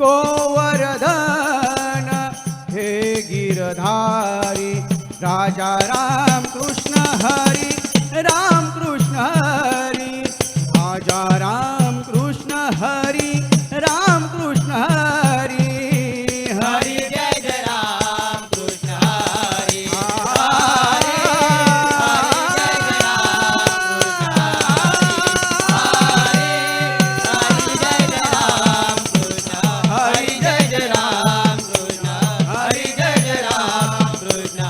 गोवर्धन हे गिरधारी राजा राम कृष्ण हरी राम कृष्ण हरी राजा राम कृष्ण हरी राम कृष्ण हरी हरी जय जय राम कृष्ण हरी हरी जय जय राम कृष्ण हरी जय जय राम कृष्ण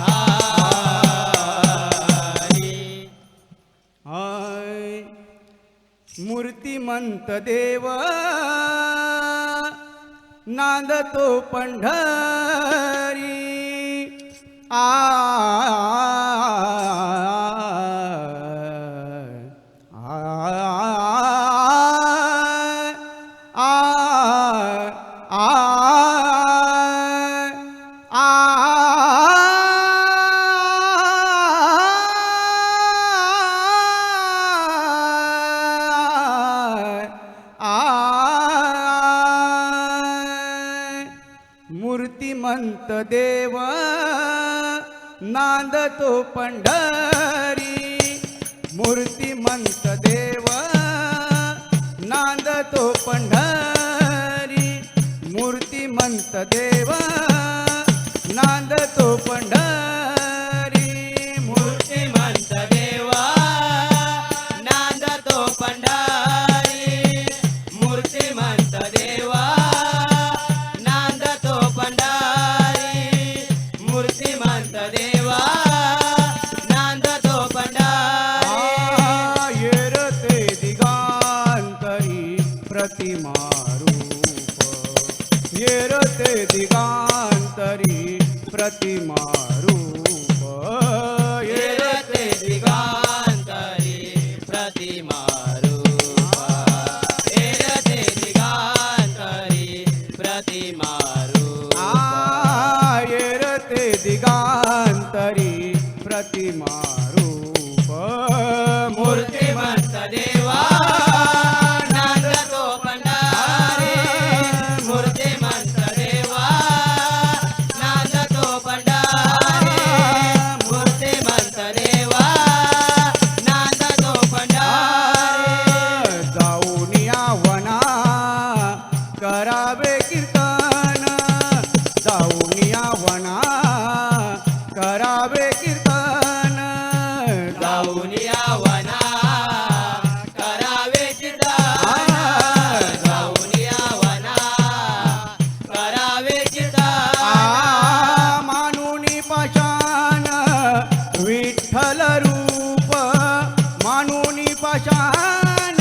हरी हाय मूर्तिमंत देव नांदतो पंढरी आ मूर्तिमंत देव नांदतो पंढरी मूर्तिमंत देव नांदतो पंढरी मूर्तिमंत देव नांदतो पंढरी मूर्तिमंत देवा नांदतो पंढरी मूर्तिमंत देवा नांदतो पंढरी मूर्तिमंत देवा नांदतो पंढरी येरते दिगांतरी प्रतिमा रूप येरते दिगांतरी प्रतिमा रूप येरते दिगांतरी प्रतिमा रूप येरते दिगांतरी प्रतिमा रूप येरते दिगांतरी प्रतिमा रूप मूर्तिमंत देवा नांदतो पंढरी मूर्तिमंत देवा नांदतो पंढरी मूर्तिमंत देवा नांदतो पंढरी जाऊन या वना करावे कीर्तन जाऊन या वना करावे कीर्तन जाऊन यावना करावे कीर्तन जाऊन यावना करावे कीर्तन मानुनी पाषाण विठ्ठल रूप मानुनी पाषाण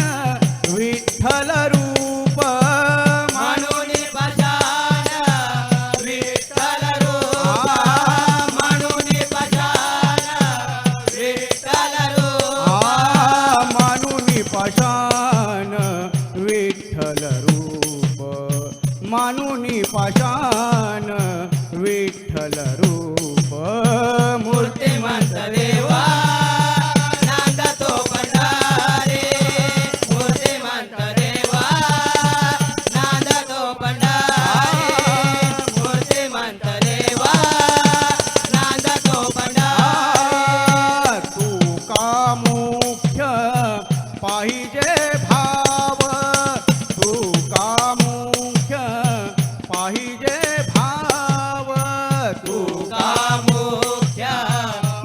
विठ्ठल रूप मानुनी पशान विठ्ठल रूप मानुनी पशान विठ्ठल रूप मानुनी पाषाण विठ्ठल रूप मानुनी पाषाण विठ्ठल रूप मूर्तिमंत देवा नांदतो पंढरी मूर्तिमंत देवा नांदतो पंढरी मूर्तिमंत देवा नांदतो पंढरी तू का मुख्य पाहिजे भाव तू का मुख्य पाहिजे भाव तू का मुख्य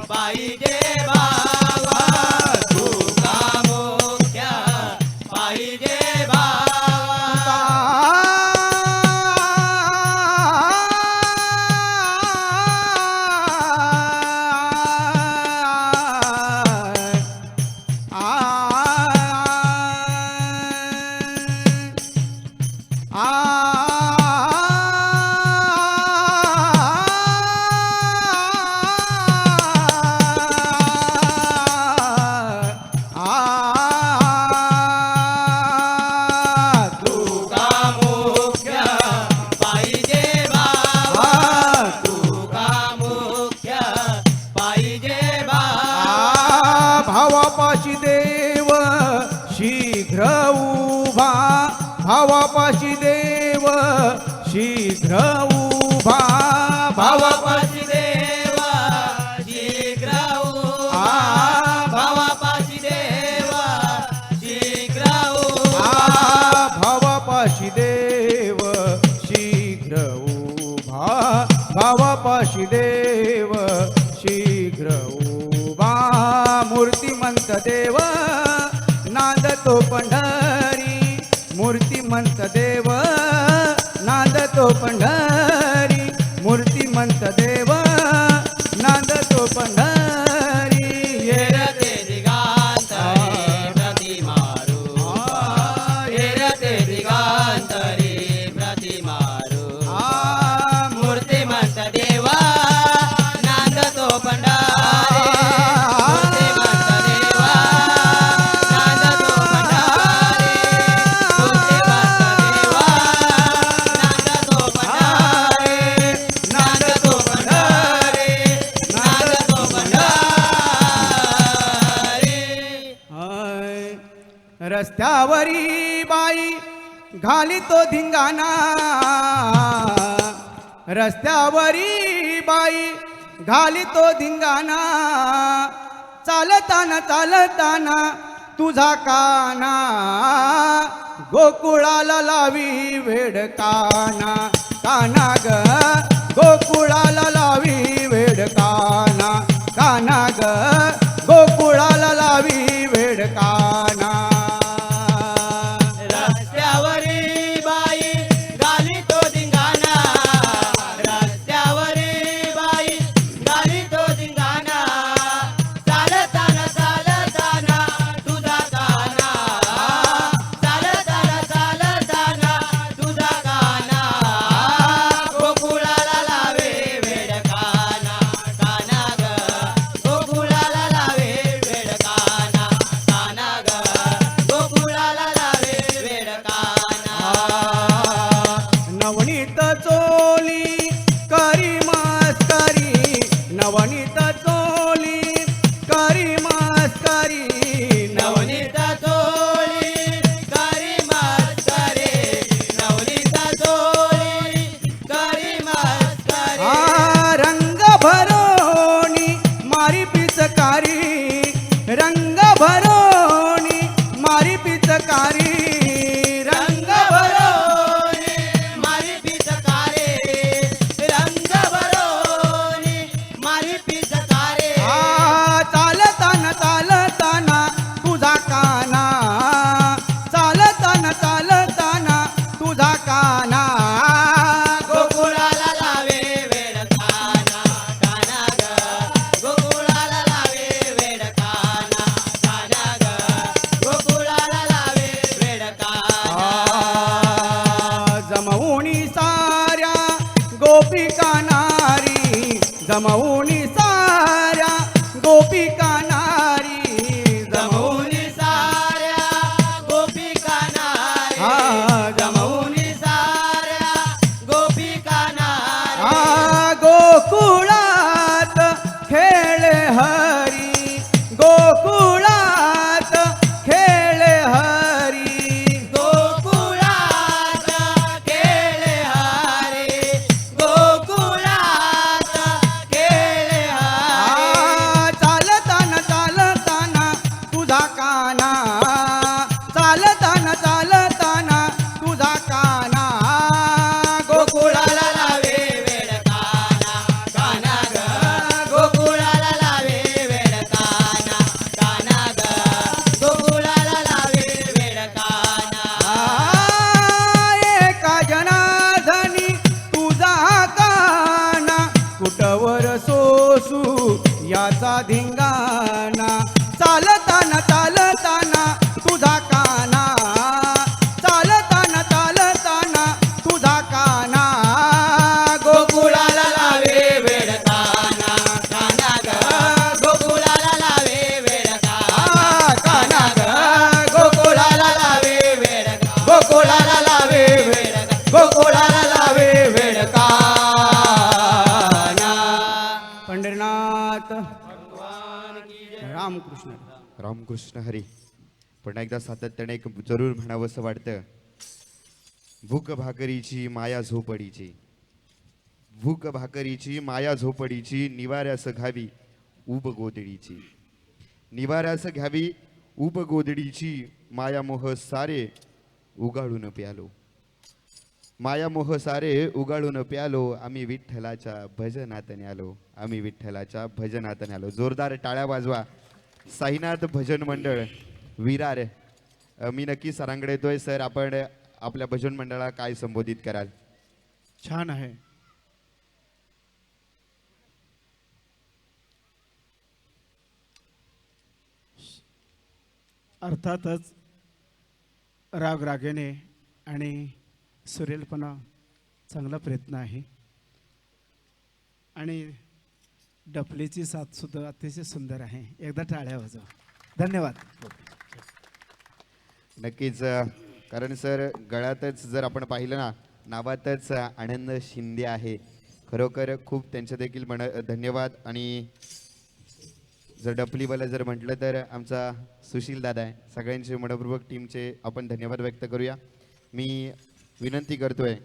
पाहिजे बाबा तू का मुख्य पाहिजे बाबा तू का मुख्य पाहिजे बाबा तू का मुख्य पाहिजे बाबा भावापाशी देव शीघ्र उभा भावापाशी देव शीघ्र उभा भावापाशी देवा शीघ्र उभा भावापाशी देवा शीघ्र उभा भावापाशी देव शीघ्र उभा भावापाशी देव शीघ्र उभा मूर्तिमंत देव नांदतो पंढरी मूर्तिमंत देव नांदतो पंढरी मूर्तिमंत देव नांदतो पंढरी येरते दिगांतरी प्रतिमारू येरते दिगांतरी प्रतिमारू मूर्तिमंत देवा नांदतो पंढरी मूर्तिमंत देवा नांदतो पंढरी मूर्तिमंत देवा नांदतो पंढरी नांदतो पंढरी हाय. रस्त्यावरी बाई घालितो धिंगाणा रस्त्यावरी बाई घालितो धिंगाणा चालताना चालताना तुझा काना गोकुळाला लावी वेड काना काना ग गोकुळाला लावी वेड काना काना ग गोकुळाला लावी वेड काना रस्त्यावरी बाई घालितो धिंगाणा रस्त्यावरी बाई घालितो धिंगाणा चालताना चालताना तुझा काना चालताना चालताना तुझा काना गोकुळाला लावे वेड काना काना ग गोकुळाला लावे वेड काना काना ग गोकुळाला लावे वेड काना नवनीत चोली करी मस्करी नवनीत चोली करी मस्करी नवनीत चोळी करी मस्करी नवनीत चोळी करी मस्करी रंग भरोणी मारी पिचकारी रंग भरोणी मारी पिचकारी रंग भरोनी मारी पिचकारे रंग भरोनी मारी पिचकारे चालताना चालताना तुझा काना चालताना चालताना तुझा काना गोकुळाला लावे वेड काना काना ग गोकुळाला लावे वेड काना काना ग गोकुळाला लावे वेड काना जमवूनी साऱ्या गोपिका नारी जमवूनी साऱ्या गोपिका नारी जमवूनी साऱ्या गोपिका नारी जमवूनी साऱ्या गोपिका नारी गोकुळात खेळे हरी गोकुळात खेळे हरी गोकुळात खेळे हरी गोकुळात खेळे हरी चालताना चालताना तुझा काना चालताना चालताना तुझा काना गोकुळाला लावे वेड काना काना ग गोकुळाला लावे वेड काना काना ग गोकुळाला लावे वेड काना एका जनार्दनी तुझा काना कुटवर सोसू याचा धिंगाणा चालताना चालताना तुझा काना चालताना चालताना तुझा काना गोकुळाला लावे वेड काना काना ग गोकुळाला लावे वेड काना काना ग गोकुळाला लावे वेड गोकुळाला लावे वेड गोकुळाला लावे वेड काना पंढरीनाथ रामकृष्ण रामकृष्ण हरी. पुन्हा एकदा सातत्याने एक जरूर म्हणावंसं वाटतं भूक भाकरीची माया झोपडीची, भूक भाकरीची माया झोपडीची, निवाऱ्यास घ्यावी उब गोदडीची, निवाऱ्यास घ्यावी उब गोदडीची, मायामोह सारे उगाळून प्यालो, मायामोह सारे उगाळून प्यालो, आम्ही विठ्ठलाच्या भजनात न्यालो, आम्ही विठ्ठलाच्या भजनात न्यालो. जोरदार टाळ्या वाजवा. साईनाथ भजन मंडळ विरार. मी नक्की सरांकडे येतोय. सर, आपण आपल्या भजन मंडळाला काय संबोधित कराल? छान आहे. अर्थातच राग रागेने आणि सुरेलपणा चांगला प्रयत्न आहे आणि डफलीची साथ सुद्धा अतिशय सुंदर आहे. एकदा टाळ्या वाजवा. धन्यवाद. नक्कीच. कारण सर, गळ्यातच जर आपण पाहिलं ना, नावातच आनंद शिंदे आहे. खरोखर खूप त्यांचे देखील धन्यवाद. आणि जर डपलीवाला जर म्हटलं तर आमचा सुशील दादा आहे. सगळ्यांचे मनपूर्वक टीमचे आपण धन्यवाद व्यक्त करूया. मी विनंती करतोय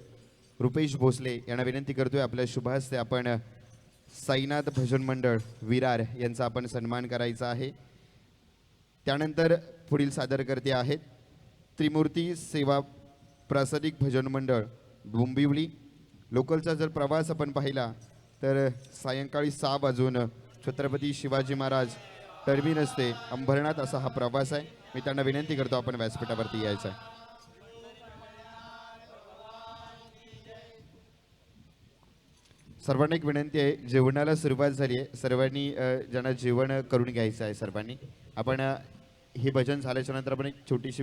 रुपेश भोसले यांना विनंती करतोय आपल्या शुभ हस्ते आपण साईनाथ भजन मंडळ विरार यांचा आपण सन्मान करायचा आहे. त्यानंतर पुढील सादरकर्ते आहेत त्रिमूर्ती सेवा प्रासादिक भजन मंडळ डोंबिवली. लोकलचा जर प्रवास आपण पाहिला तर सायंकाळी 6 वाजून छत्रपती शिवाजी महाराज टर्मिनस ते अंबरनाथ असा हा प्रवास आहे. मी त्यांना विनंती करतो आपण व्यासपीठावरती यायचं आहे. सर्वांना एक विनंती आहे, जेवणाला सुरुवात झाली आहे. सर्वांनी ज्यांना जेवण करून घ्यायचं आहे सर्वांनी. आपण हे भजन झाल्याच्या नंतर आपण एक छोटीशी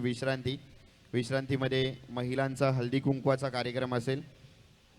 विश्रांतीमध्ये महिलांचा हळदी कुंकवाचा कार्यक्रम असेल.